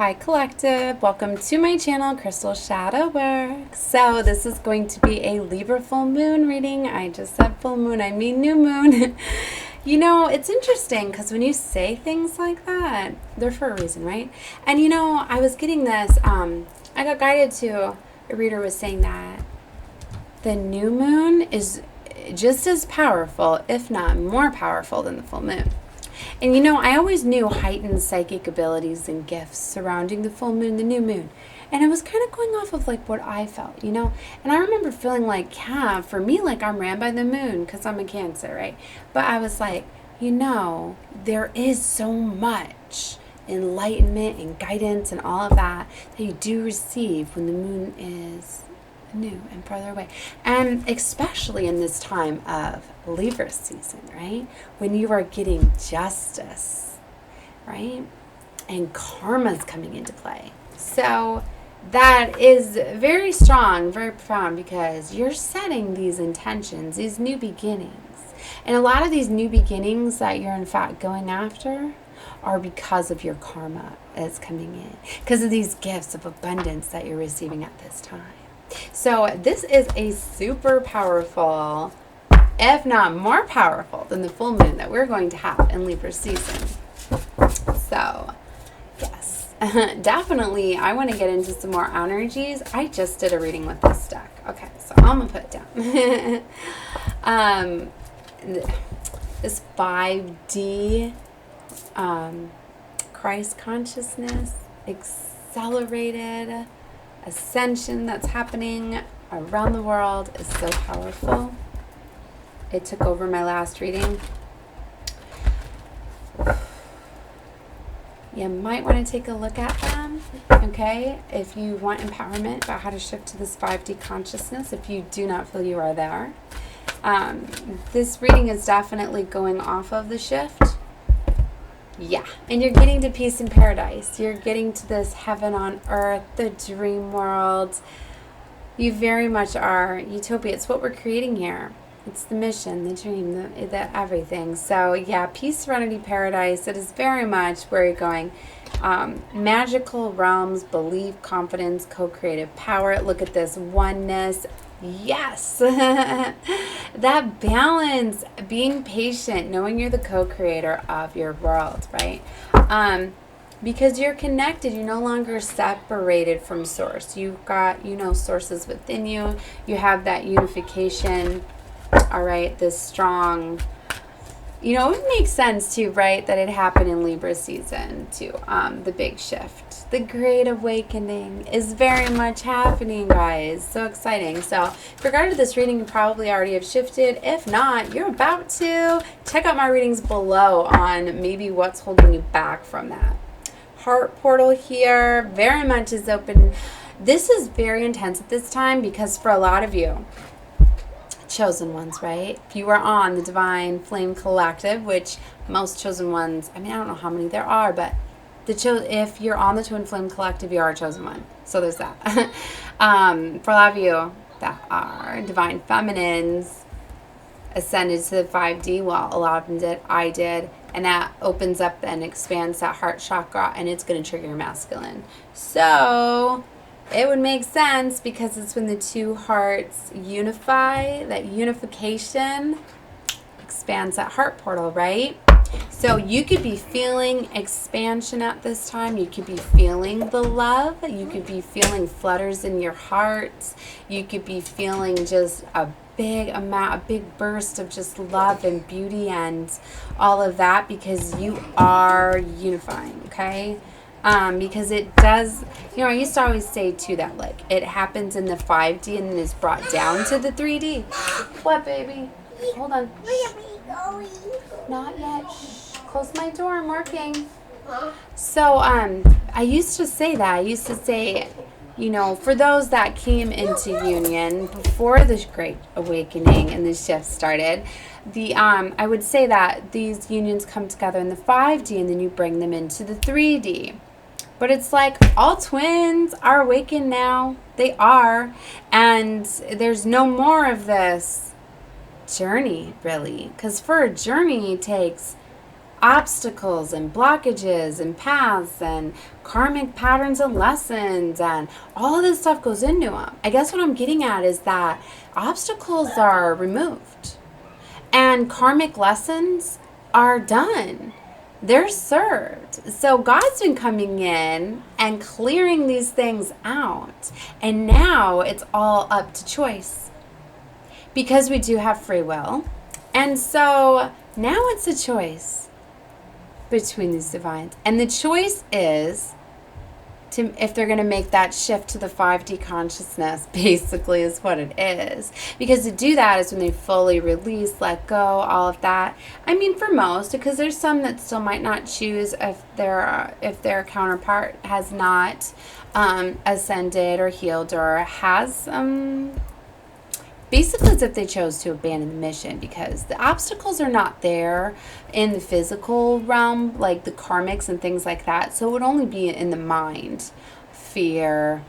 Hi Collective, welcome to my channel, Crystal Shadow Work. So this is going to be a Libra full moon reading. I just said full moon, I mean new moon. You know, it's interesting because when you say things like that, they're for a reason, right? And you know, I was getting this, I got guided to, a reader was saying that the new moon is just as powerful, if not more powerful than the full moon. And you know, I always knew heightened psychic abilities and gifts surrounding the full moon, the new moon. And I was kind of going off of like what I felt, you know. And I remember feeling like, yeah, for me, like I'm ran by the moon because I'm a Cancer, right? But I was like, you know, there is so much enlightenment and guidance and all of that that you do receive when the moon is new and farther away, and especially in this time of Libra season, right, when you are getting justice, right, and karma's coming into play. So that is very strong, very profound, because you're setting these intentions, these new beginnings, and a lot of these new beginnings that you're in fact going after are because of your karma is coming in, because of these gifts of abundance that you're receiving at this time. So this is a super powerful, if not more powerful than the full moon that we're going to have in Libra season. So yes, definitely I want to get into some more energies. I just did a reading with this deck. Okay, so I'm going to put it down. This 5D Christ consciousness, accelerated ascension that's happening around the world is so powerful. It took over my last reading. You might want to take a look at them, okay? If you want empowerment about how to shift to this 5D consciousness, if you do not feel you are there. This reading is definitely going off of the shift. Yeah, and you're getting to peace and paradise. You're getting to this heaven on earth, the dream world. You very much are utopia. It's what we're creating here. It's the mission, the dream, the everything. So yeah, peace, serenity, paradise. It is very much where you're going. Magical realms, belief, confidence, co-creative power. Look at this oneness. Yes. That balance, being patient, knowing you're the co-creator of your world, right? Because you're connected, you're no longer separated from source. You've got, you know, sources within you. You have that unification, all right, this strong, you know, it makes sense too, right, that it happened in Libra season too. The big shift, the great awakening is very much happening, guys. So exciting. So with regard to this reading, you probably already have shifted. If not, you're about to. Check out my readings below on maybe what's holding you back from that. Heart portal here very much is open. This is very intense at this time because for a lot of you, chosen ones, right? If you are on the Divine Flame Collective, which most chosen ones, I mean, I don't know how many there are, but if you're on the Twin Flame Collective, you are a chosen one. So there's that. For a lot of you that are Divine Feminines, ascended to the 5D, well, a lot of them did, I did, and that opens up and expands that heart chakra, and it's going to trigger your masculine. So it would make sense because it's when the two hearts unify, that unification expands that heart portal, right? So you could be feeling expansion at this time. You could be feeling the love. You could be feeling flutters in your heart. You could be feeling just a big amount, a big burst of just love and beauty and all of that because you are unifying, okay? Because it does, you know, I used to always say too that like it happens in the 5D and then is brought down to the 3D. What, baby? Hold on. Not yet. Shh. Close my door. I'm working. So, I used to say that. I used to say, you know, for those that came into union before the Great Awakening and the shift started, I would say that these unions come together in the 5D and then you bring them into the 3D. But it's like all twins are awakened now. They are. And there's no more of this journey, really. Because for a journey, it takes obstacles and blockages and paths and karmic patterns and lessons, and all of this stuff goes into them. I guess what I'm getting at is that obstacles are removed and karmic lessons are done. They're served. So God's been coming in and clearing these things out. And now it's all up to choice. Because we do have free will. And so now it's a choice between these divines. And the choice is if they're going to make that shift to the 5D consciousness, basically is what it is. Because to do that is when they fully release, let go, all of that. I mean, for most, because there's some that still might not choose if their counterpart has not ascended or healed or has basically it's if they chose to abandon the mission, because the obstacles are not there in the physical realm, like the karmics and things like that. So it would only be in the mind, fear,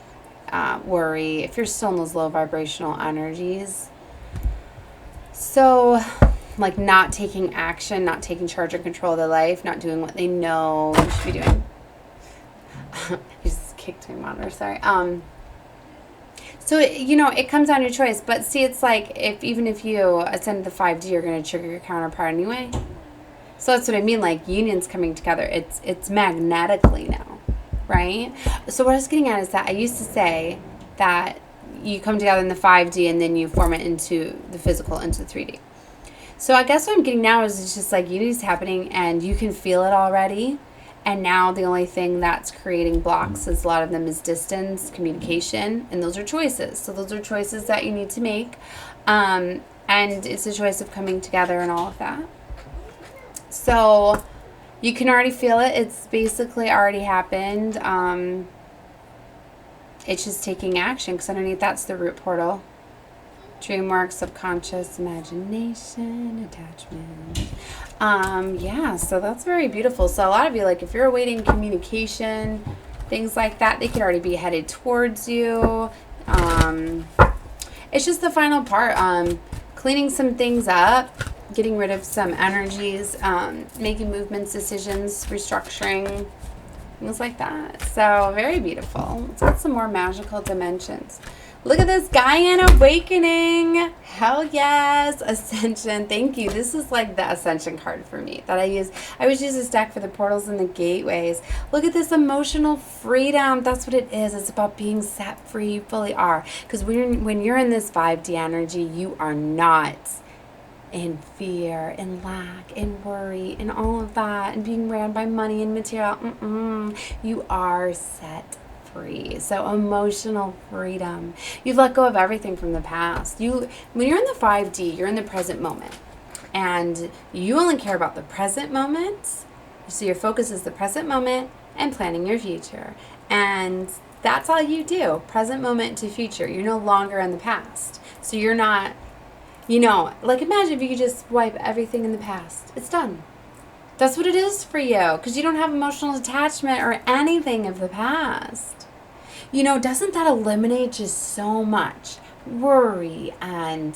worry, if you're still in those low vibrational energies. So like not taking action, not taking charge or control of their life, not doing what they know you should be doing. You just kicked my monitor, sorry. So, it comes down to your choice. But see, it's like even if you ascend to the 5D, you're going to trigger your counterpart anyway. So that's what I mean. Like unions coming together. It's magnetically now, right? So what I was getting at is that I used to say that you come together in the 5D and then you form it into the physical, into the 3D. So I guess what I'm getting now is it's just like unity's happening and you can feel it already. And now the only thing that's creating blocks is a lot of them is distance, communication, and those are choices. So those are choices that you need to make. And it's a choice of coming together and all of that. So you can already feel it. It's basically already happened. It's just taking action, because underneath that's the root portal. Dream work, subconscious, imagination, attachment. Yeah, so that's very beautiful. So a lot of you, like if you're awaiting communication, things like that, they could already be headed towards you. It's just the final part. Cleaning some things up, getting rid of some energies, making movements, decisions, restructuring, things like that. So very beautiful. Let's get some more magical dimensions. Look at this, Gaian Awakening. Hell yes. Ascension. Thank you. This is like the Ascension card for me that I use. I always use this deck for the portals and the gateways. Look at this emotional freedom. That's what it is. It's about being set free. You fully are. Because when you're in this 5D energy, you are not in fear, in lack, in worry, and all of that, and being ran by money and material. You are set free. So emotional freedom. You've let go of everything from the past. When you're in the 5D, you're in the present moment. And you only care about the present moment. So your focus is the present moment and planning your future. And that's all you do. Present moment to future. You're no longer in the past. So you're not, like imagine if you could just wipe everything in the past. It's done. That's what it is for you, because you don't have emotional attachment or anything of the past. Doesn't that eliminate just so much worry and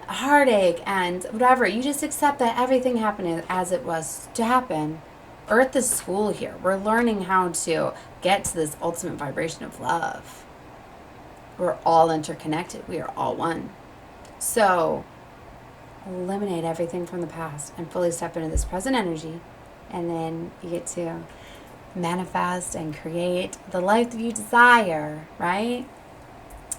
heartache and whatever? You just accept that everything happened as it was to happen. Earth is school here. We're learning how to get to this ultimate vibration of love. We're all interconnected. We are all one. So eliminate everything from the past and fully step into this present energy, and then you get to manifest and create the life that you desire, right?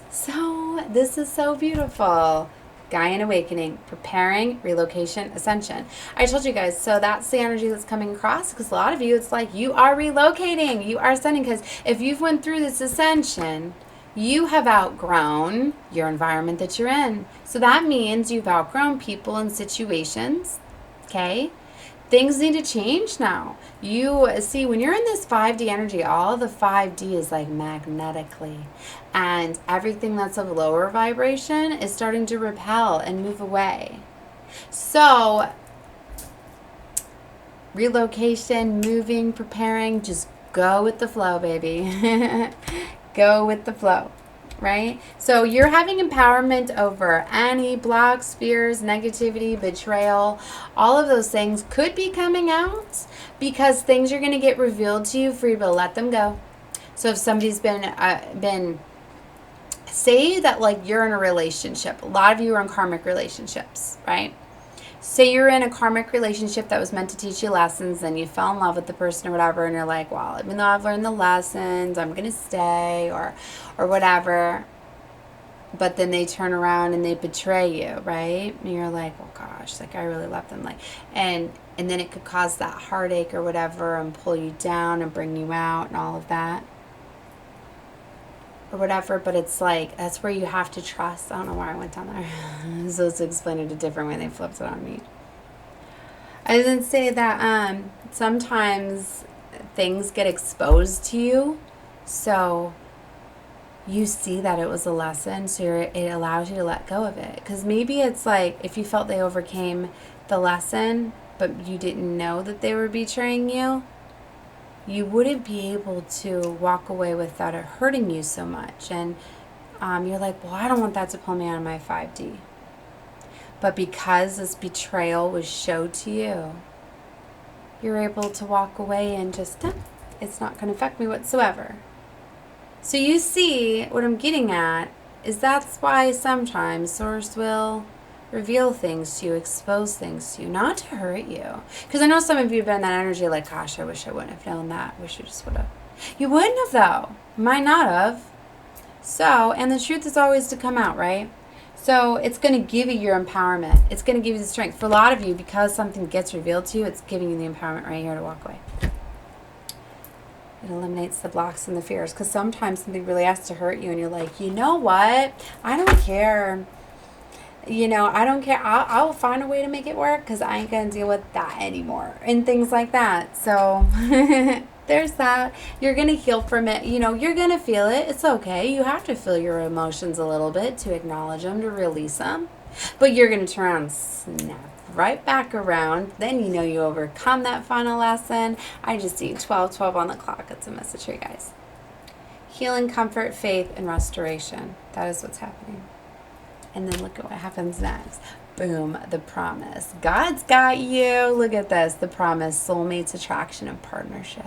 So this is so beautiful. Gaian Awakening, preparing, relocation, ascension. I told you guys, so that's the energy that's coming across, because a lot of you, it's like you are relocating, you are ascending, because if you've went through this ascension, you have outgrown your environment that you're in. So that means you've outgrown people and situations, okay? Things need to change now. You see, when you're in this 5D energy, all the 5D is like magnetically. And everything that's of lower vibration is starting to repel and move away. So, relocation, moving, preparing, just go with the flow, baby. Go with the flow. right? So you're having empowerment over any blocks, fears, negativity, betrayal. All of those things could be coming out because things are going to get revealed to you for you to let them go. So if somebody's been say that like you're in a relationship, a lot of you are in karmic relationships, right? Say you're in a karmic relationship that was meant to teach you lessons, and you fell in love with the person or whatever, and you're like, well, even though I've learned the lessons, I'm going to stay or whatever. But then they turn around and they betray you, right? And you're like, oh gosh, like I really love them. Like, and then it could cause that heartache or whatever and pull you down and bring you out and all of that. Or whatever, but it's like, that's where you have to trust. I don't know why I went down there. So let's explain it a different way. They flipped it on me. I didn't say that sometimes things get exposed to you. So you see that it was a lesson. So it allows you to let go of it. Because maybe it's like, if you felt they overcame the lesson, but you didn't know that they were betraying you, you wouldn't be able to walk away without it hurting you so much. And you're like, well, I don't want that to pull me out of my 5D. But because this betrayal was showed to you, you're able to walk away and just, it's not going to affect me whatsoever. So you see, what I'm getting at is that's why sometimes Source will reveal things to you, expose things to you, not to hurt you. Because I know some of you have been in that energy like, gosh, I wish I wouldn't have known that. Wish you just would have. You wouldn't have, though. Might not have. So, and the truth is always to come out, right? So it's going to give you your empowerment. It's going to give you the strength. For a lot of you, because something gets revealed to you, it's giving you the empowerment right here to walk away. It eliminates the blocks and the fears. Because sometimes something really has to hurt you and you're like, you know what? I don't care. You know, I don't care. I'll find a way to make it work because I ain't going to deal with that anymore. And things like that. So there's that. You're going to heal from it. You know, you're going to feel it. It's okay. You have to feel your emotions a little bit to acknowledge them, to release them. But you're going to turn around and snap right back around. Then you know you overcome that final lesson. I just see 12:12 on the clock. It's a message here, guys. Healing, comfort, faith, and restoration. That is what's happening. And then look at what happens next. Boom, the promise. God's got you. Look at this. The promise, soulmates, attraction, and partnership.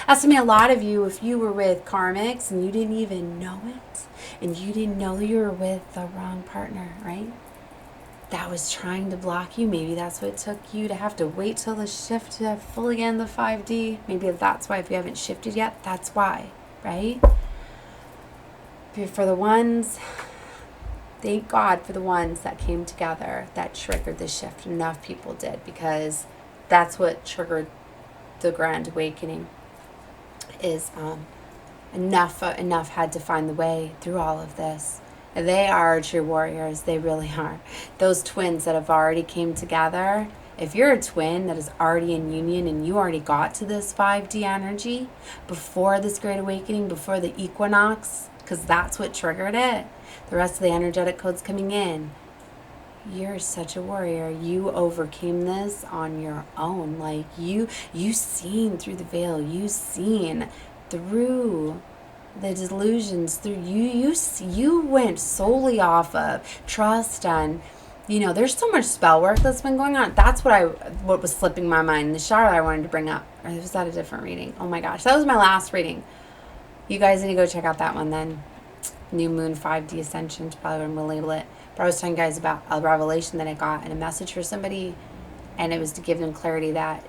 That's to me, a lot of you, if you were with karmics and you didn't even know it, and you didn't know you were with the wrong partner, right? That was trying to block you. Maybe that's what it took you to have to wait till the shift to fully get in the 5D. Maybe that's why, if you haven't shifted yet, that's why, right? For the ones... Thank God for the ones that came together that triggered the shift. Enough people did, because that's what triggered the Grand Awakening. Is enough had to find the way through all of this. They are true warriors. They really are. Those twins that have already came together. If you're a twin that is already in union and you already got to this 5D energy before this Great Awakening, before the equinox, because that's what triggered it. The rest of the energetic codes coming in. You're such a warrior. You overcame this on your own. Like you seen through the veil. You seen through the delusions. Through you went solely off of trust and, you know, there's so much spell work that's been going on. That's what was slipping my mind. In the shower I wanted to bring up. Or was that a different reading? Oh my gosh, that was my last reading. You guys need to go check out that one then. New Moon 5D Ascension is probably what I'm going to label it. But I was telling you guys about a revelation that I got and a message for somebody. And it was to give them clarity that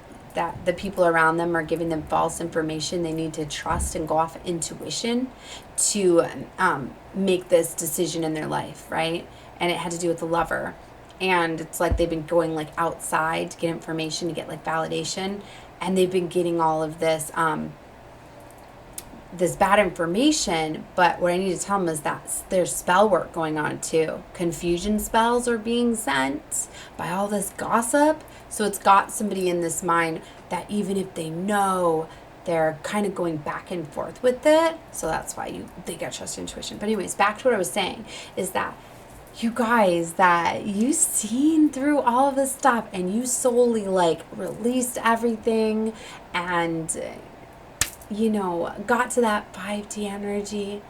the people around them are giving them false information. They need to trust and go off intuition to make this decision in their life, right? And it had to do with the lover. And it's like they've been going like outside to get information, to get like validation. And they've been getting all of this this bad information, but what I need to tell them is that there's spell work going on too. Confusion spells are being sent by all this gossip. So it's got somebody in this mind that even if they know, they're kind of going back and forth with it. So that's why they get trust intuition. But anyways, back to what I was saying is that you guys, that you seen through all of this stuff and you solely like released everything and, you know, got to that 5D energy,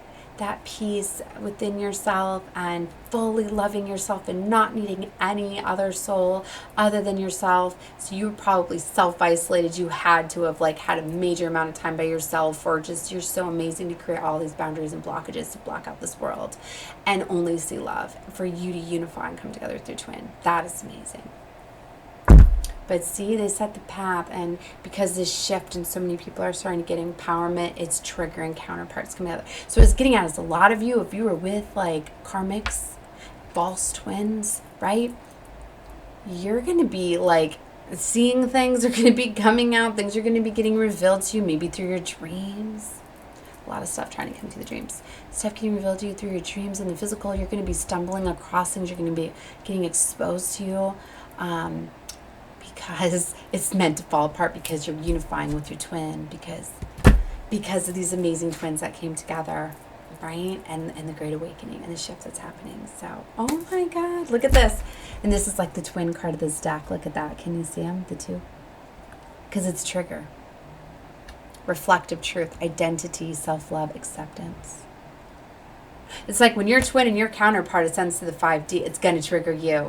that peace within yourself and fully loving yourself and not needing any other soul other than yourself. So you were probably self-isolated. You had to have like had a major amount of time by yourself, or just you're so amazing to create all these boundaries and blockages to block out this world and only see love for you to unify and come together with your twin. That is amazing. But see, they set the path, and because this shift and so many people are starting to get empowerment, it's triggering counterparts coming together. So what it's getting at is a lot of you, if you were with like karmics, false twins, right? You're going to be like seeing things are going to be coming out. Things are going to be getting revealed to you, maybe through your dreams. A lot of stuff trying to come through the dreams. Stuff getting revealed to you through your dreams and the physical. You're going to be stumbling across things. You're going to be getting exposed to you. Because it's meant to fall apart, because you're unifying with your twin, because of these amazing twins that came together, right? And the Great Awakening and the shift that's happening. So, oh my God, look at this. And this is like the twin card of this deck. Look at that. Can you see them, the two? Because it's trigger. Reflective truth, identity, self-love, acceptance. It's like when your twin and your counterpart ascends to the 5D, it's going to trigger you.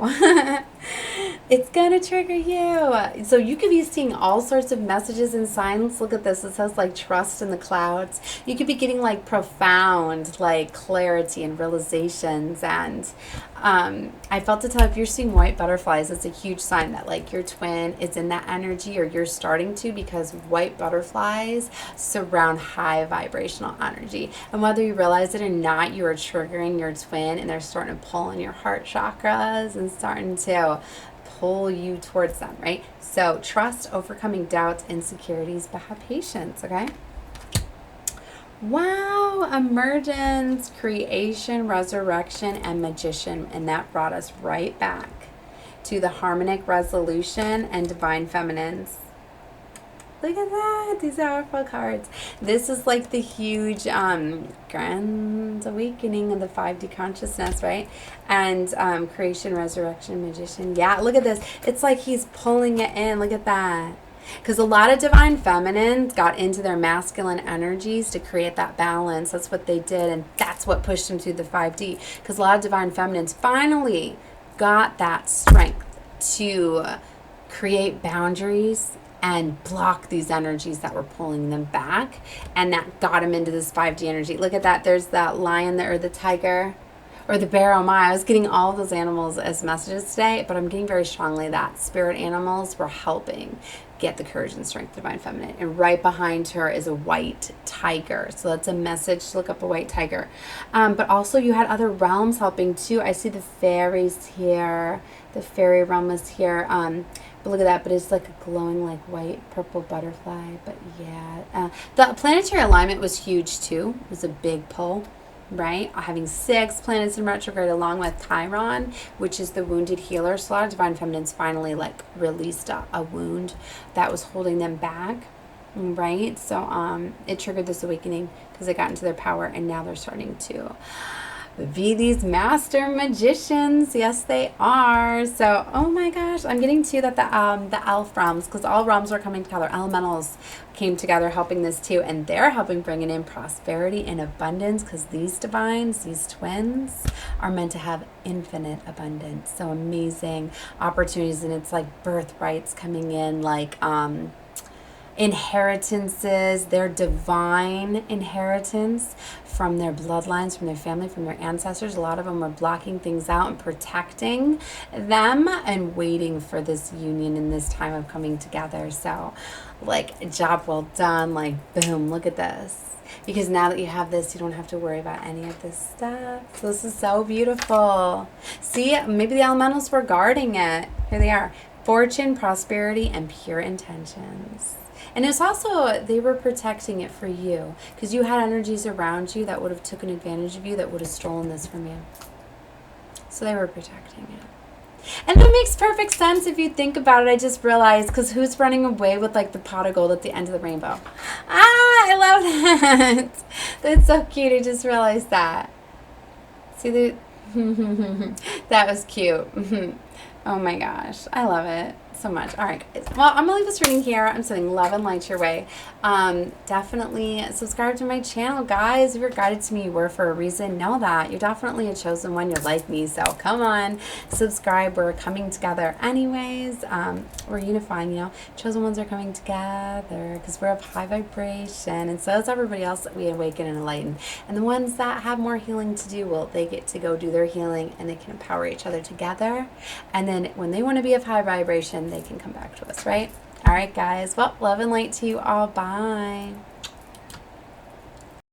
It's going to trigger you. So you could be seeing all sorts of messages and signs. Look at this. It says like trust in the clouds. You could be getting like profound like clarity and realizations. And I felt to tell if you're seeing white butterflies, it's a huge sign that like your twin is in that energy, or you're starting to, because white butterflies surround high vibrational energy. And whether you realize it or not, you are triggering your twin, and they're starting to pull in your heart chakras and starting to pull you towards them, right? So trust, overcoming doubts, insecurities, but have patience, okay? Wow, emergence, creation, resurrection, and magician. And that brought us right back to the harmonic resolution and divine feminines. Look at that. These are powerful cards. This is like the huge grand awakening of the 5D consciousness, right? And creation, resurrection, magician. Yeah, look at this. It's like he's pulling it in. Look at that. Because a lot of divine feminines got into their masculine energies to create that balance. That's what they did, and that's what pushed them through the 5D. Because a lot of divine feminines finally got that strength to create boundaries and block these energies that were pulling them back, and that got them into this 5D energy. Look at that. There's that lion there, or the tiger, or the bear. Oh my, I was getting all of those animals as messages today, but I'm getting very strongly that spirit animals were helping get the courage and strength of divine feminine. And right behind her is a white tiger. So that's a message to look up a white tiger. But also you had other realms helping too. I see the fairies here. The fairy realm is here. But look at that. But it's like a glowing like white purple butterfly. But yeah. The planetary alignment was huge too. It was a big pull. Right? Having 6 planets in retrograde along with Chiron, which is the wounded healer. So a lot of divine feminines finally like released a wound that was holding them back. Right? So it triggered this awakening because they got into their power, and now they're starting to be these master magicians. Yes, they are. So, oh my gosh, I'm getting to that the elf realms, because all realms are coming together. Elementals came together helping this too, and they're helping bringing in prosperity and abundance, because these divines, these twins, are meant to have infinite abundance. So amazing opportunities, and it's like birthrights coming in, like inheritances, their divine inheritance from their bloodlines, from their family, from their ancestors. A lot of them were blocking things out and protecting them and waiting for this union in this time of coming together. So like, job well done. Like, boom, look at this. Because now that you have this, you don't have to worry about any of this stuff. So this is so beautiful. See, maybe the elementals were guarding it. Here they are. Fortune, prosperity, and pure intentions. And it's also, they were protecting it for you, because you had energies around you that would have taken advantage of you, that would have stolen this from you. So they were protecting it. And that makes perfect sense if you think about it. I just realized, because who's running away with like the pot of gold at the end of the rainbow? Ah, I love that. That's so cute. I just realized that. See the that was cute. Oh my gosh, I love it. so much. All right, guys. Well, I'm going to leave this reading here. I'm sending love and light your way. Definitely subscribe to my channel, guys. If you're guided to me, you were for a reason. Know that. You're definitely a chosen one. You're like me. So come on, subscribe. We're coming together anyways. We're unifying, you know. Chosen ones are coming together because we're of high vibration. And so is everybody else that we awaken and enlighten. And the ones that have more healing to do, well, they get to go do their healing and they can empower each other together. And then when they want to be of high vibration, they can come back to us, right? All right, guys. Well, love and light to you all. Bye.